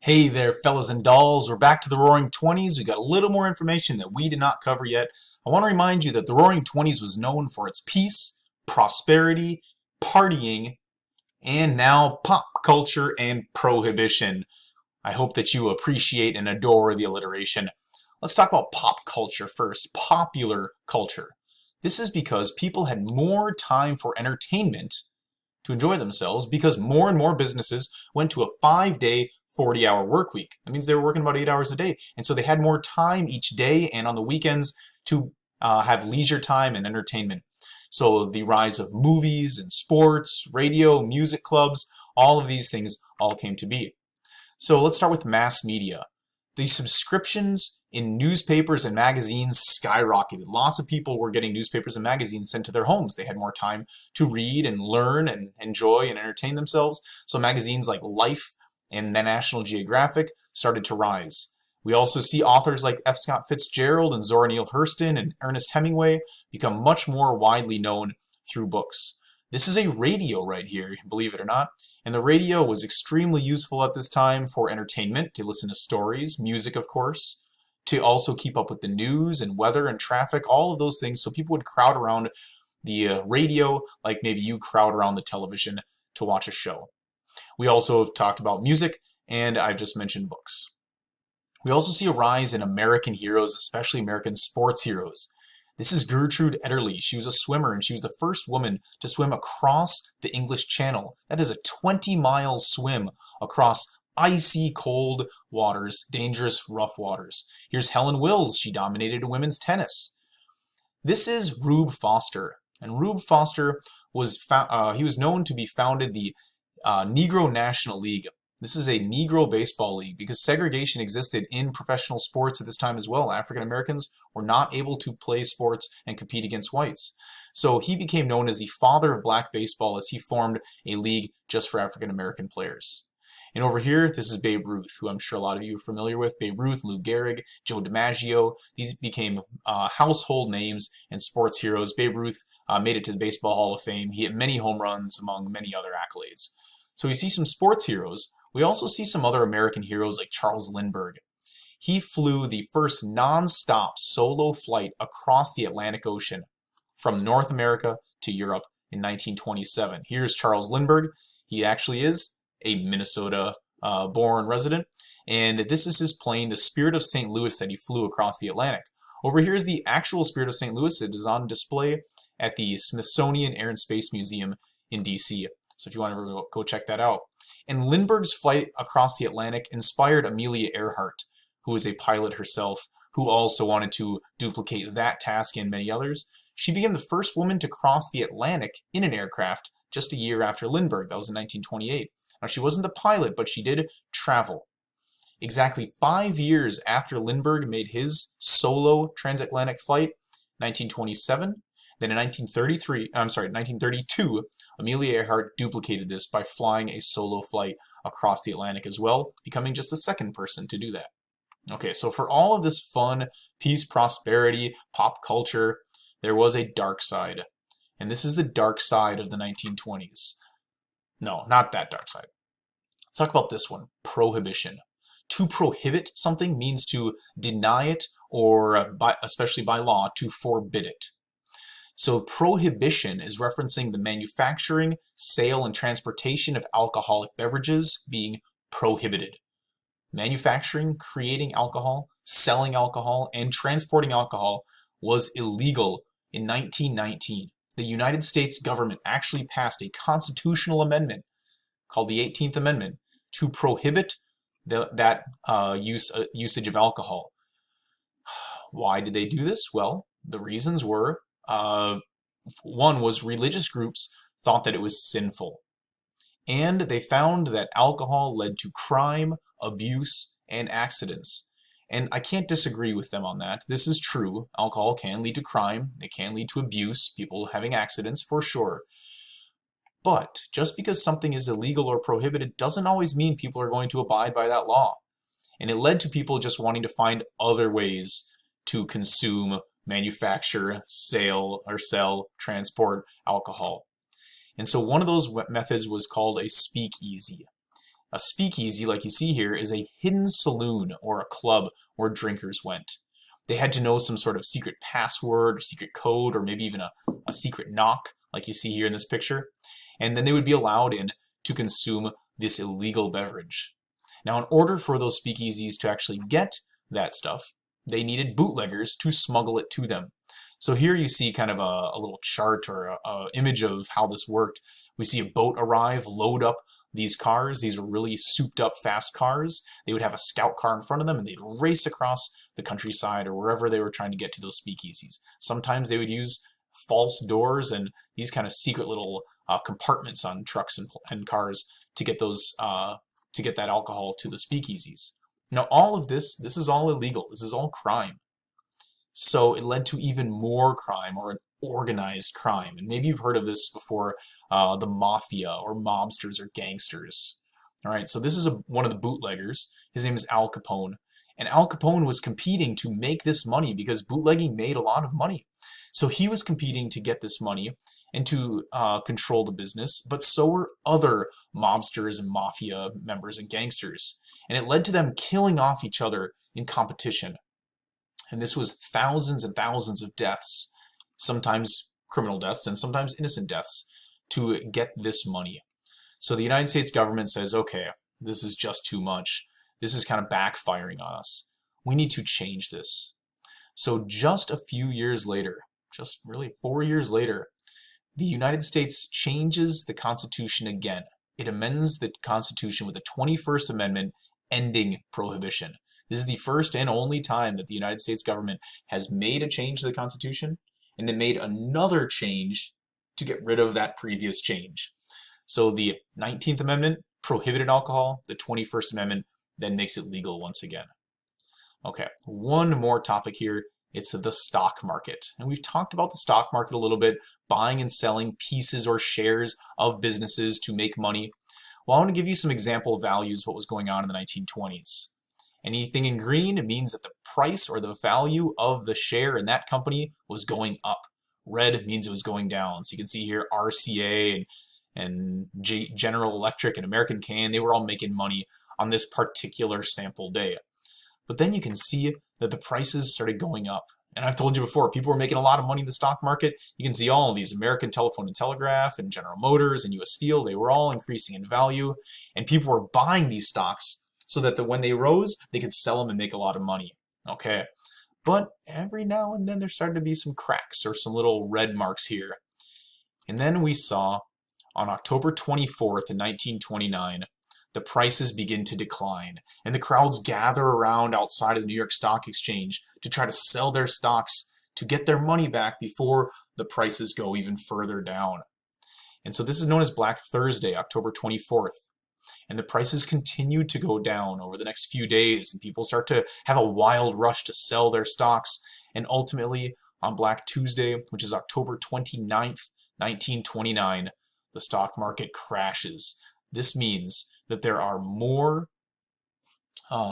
Hey there, fellas and dolls. We're back to the Roaring Twenties. We got a little more information that we did not cover yet. I want to remind you that the Roaring Twenties was known for its peace, prosperity, partying, and now pop culture and prohibition. I hope that you appreciate and adore the alliteration. Let's talk about pop culture first, popular culture. This is because people had more time for entertainment to enjoy themselves because more and more businesses went to a 5-day 40-hour work week. That means they were working about 8 hours a day. And so they had more time each day and on the weekends to have leisure time and entertainment. So the rise of movies and sports, radio, music clubs, all of these things all came to be. So let's start with mass media. The subscriptions in newspapers and magazines skyrocketed. Lots of people were getting newspapers and magazines sent to their homes. They had more time to read and learn and enjoy and entertain themselves. So magazines like Life and the National Geographic started to rise. We also see authors like F. Scott Fitzgerald and Zora Neale Hurston and Ernest Hemingway become much more widely known through books. This is a radio right here, believe it or not. And the radio was extremely useful at this time for entertainment, to listen to stories, music of course, to also keep up with the news and weather and traffic, all of those things. So people would crowd around the radio like maybe you crowd around the television to watch a show. We also have talked about music, and I just mentioned books. We also see a rise in American heroes, especially American sports heroes. This is Gertrude Ederle. She was a swimmer, and she was the first woman to swim across the English Channel. That is a 20-mile swim across icy cold waters, dangerous rough waters. Here's Helen Wills. She dominated women's tennis. This is Rube Foster, and Rube Foster was he was known to be founded the Negro National League. This is a Negro baseball league because segregation existed in professional sports at this time as well. African Americans were not able to play sports and compete against whites. So he became known as the father of black baseball as he formed a league just for African American players. And over here, this is Babe Ruth, who I'm sure a lot of you are familiar with. Babe Ruth, Lou Gehrig, Joe DiMaggio. These became household names and sports heroes. Babe Ruth made it to the Baseball Hall of Fame. He hit many home runs among many other accolades. So we see some sports heroes. We also see some other American heroes like Charles Lindbergh. He flew the first non-stop solo flight across the Atlantic Ocean from North America to Europe in 1927. Here's Charles Lindbergh. He actually is a Minnesota born resident. And this is his plane, the Spirit of St. Louis, that he flew across the Atlantic. Over here is the actual Spirit of St. Louis. It is on display at the Smithsonian Air and Space Museum in DC. So if you want to go check that out. And Lindbergh's flight across the Atlantic inspired Amelia Earhart, who was a pilot herself, who also wanted to duplicate that task and many others. She became the first woman to cross the Atlantic in an aircraft just a year after Lindbergh. That was in 1928. Now, she wasn't the pilot, but she did travel. Exactly 5 years after Lindbergh made his solo transatlantic flight, 1927, then in 1932, Amelia Earhart duplicated this by flying a solo flight across the Atlantic as well, becoming just the second person to do that. Okay, so for all of this fun, peace, prosperity, pop culture, there was a dark side. And this is the dark side of the 1920s. No, not that dark side. Let's talk about this one, prohibition. To prohibit something means to deny it, or especially by law, to forbid it. So prohibition is referencing the manufacturing, sale, and transportation of alcoholic beverages being prohibited. Manufacturing, creating alcohol, selling alcohol, and transporting alcohol was illegal in 1919. The United States government actually passed a constitutional amendment called the 18th Amendment to prohibit that usage of alcohol. Why did they do this? Well, the reasons were one was religious groups thought that it was sinful. And they found that alcohol led to crime, abuse, and accidents. And I can't disagree with them on that. This is true. Alcohol can lead to crime. It can lead to abuse, people having accidents for sure. But just because something is illegal or prohibited doesn't always mean people are going to abide by that law. And it led to people just wanting to find other ways to consume, manufacture, sell, transport alcohol. And so one of those methods was called a speakeasy. A speakeasy, like you see here, is a hidden saloon or a club where drinkers went. They had to know some sort of secret password or secret code or maybe even a secret knock, like you see here in this picture. And then they would be allowed in to consume this illegal beverage. Now, in order for those speakeasies to actually get that stuff, they needed bootleggers to smuggle it to them. So here you see kind of a little chart or a image of how this worked. We see a boat arrive, load up these cars. These were really souped up fast cars. They would have a scout car in front of them and they'd race across the countryside or wherever they were trying to get to those speakeasies. Sometimes they would use false doors and these kind of secret little compartments on trucks and cars to get those to get that alcohol to the speakeasies. Now all of this is all illegal. This is all crime. So it led to even more crime, or an organized crime. And maybe you've heard of this before, the mafia or mobsters or gangsters. All right, so this is one of the bootleggers. His name is Al Capone. And Al Capone was competing to make this money because bootlegging made a lot of money. So he was competing to get this money and to control the business, but so were other mobsters and mafia members and gangsters. And it led to them killing off each other in competition. And this was thousands and thousands of deaths, sometimes criminal deaths and sometimes innocent deaths, to get this money. So the United States government says, okay, this is just too much. This is kind of backfiring on us. We need to change this. So just a few years later, just really 4 years later, the United States changes the Constitution again. It amends the Constitution with the 21st Amendment ending prohibition. This is the first and only time that the United States government has made a change to the Constitution and then made another change to get rid of that previous change. So the 19th Amendment prohibited alcohol, the 21st Amendment then makes it legal once again. Okay, one more topic here. It's the stock market. And we've talked about the stock market a little bit, buying and selling pieces or shares of businesses to make money. Well, I want to give you some example values of what was going on in the 1920s. Anything in green means that the price or the value of the share in that company was going up. Red means it was going down. So you can see here RCA and General Electric and American Can, they were all making money on this particular sample day. But then you can see that the prices started going up. And I've told you before, people were making a lot of money in the stock market. You can see all of these, American Telephone and Telegraph and General Motors and US Steel, they were all increasing in value. And people were buying these stocks so that when they rose, they could sell them and make a lot of money. Okay, but every now and then there started to be some cracks or some little red marks here. And then we saw on October 24th in 1929, the prices begin to decline, and the crowds gather around outside of the New York Stock Exchange to try to sell their stocks to get their money back before the prices go even further down. And so this is known as Black Thursday, October 24th. And the prices continued to go down over the next few days, and people start to have a wild rush to sell their stocks. And ultimately, on Black Tuesday, which is October 29th, 1929, the stock market crashes. This means that there are more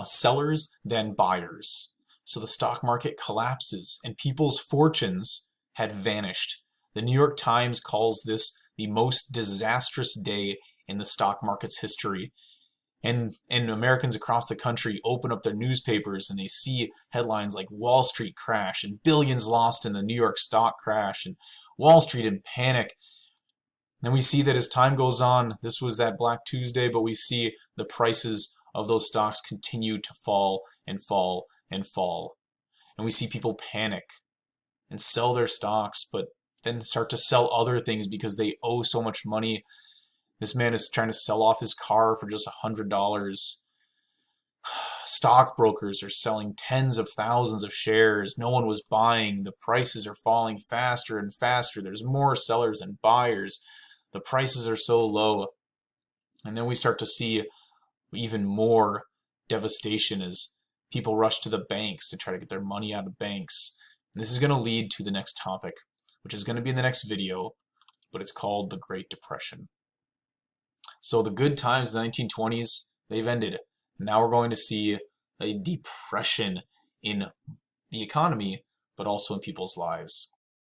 sellers than buyers. So the stock market collapses and people's fortunes had vanished. The New York Times calls this the most disastrous day in the stock market's history. And Americans across the country open up their newspapers and they see headlines like Wall Street crash and billions lost in the New York stock crash and Wall Street in panic. Then we see that as time goes on, this was that Black Tuesday, but we see the prices of those stocks continue to fall and fall and fall. And we see people panic and sell their stocks, but then start to sell other things because they owe so much money. This man is trying to sell off his car for just $100. Stockbrokers are selling tens of thousands of shares. No one was buying. The prices are falling faster and faster. There's more sellers than buyers. The prices are so low. And then we start to see even more devastation as people rush to the banks to try to get their money out of banks. And this is going to lead to the next topic, which is going to be in the next video, but it's called the Great Depression. So the good times of the 1920s, they've ended. Now we're going to see a depression in the economy, but also in people's lives.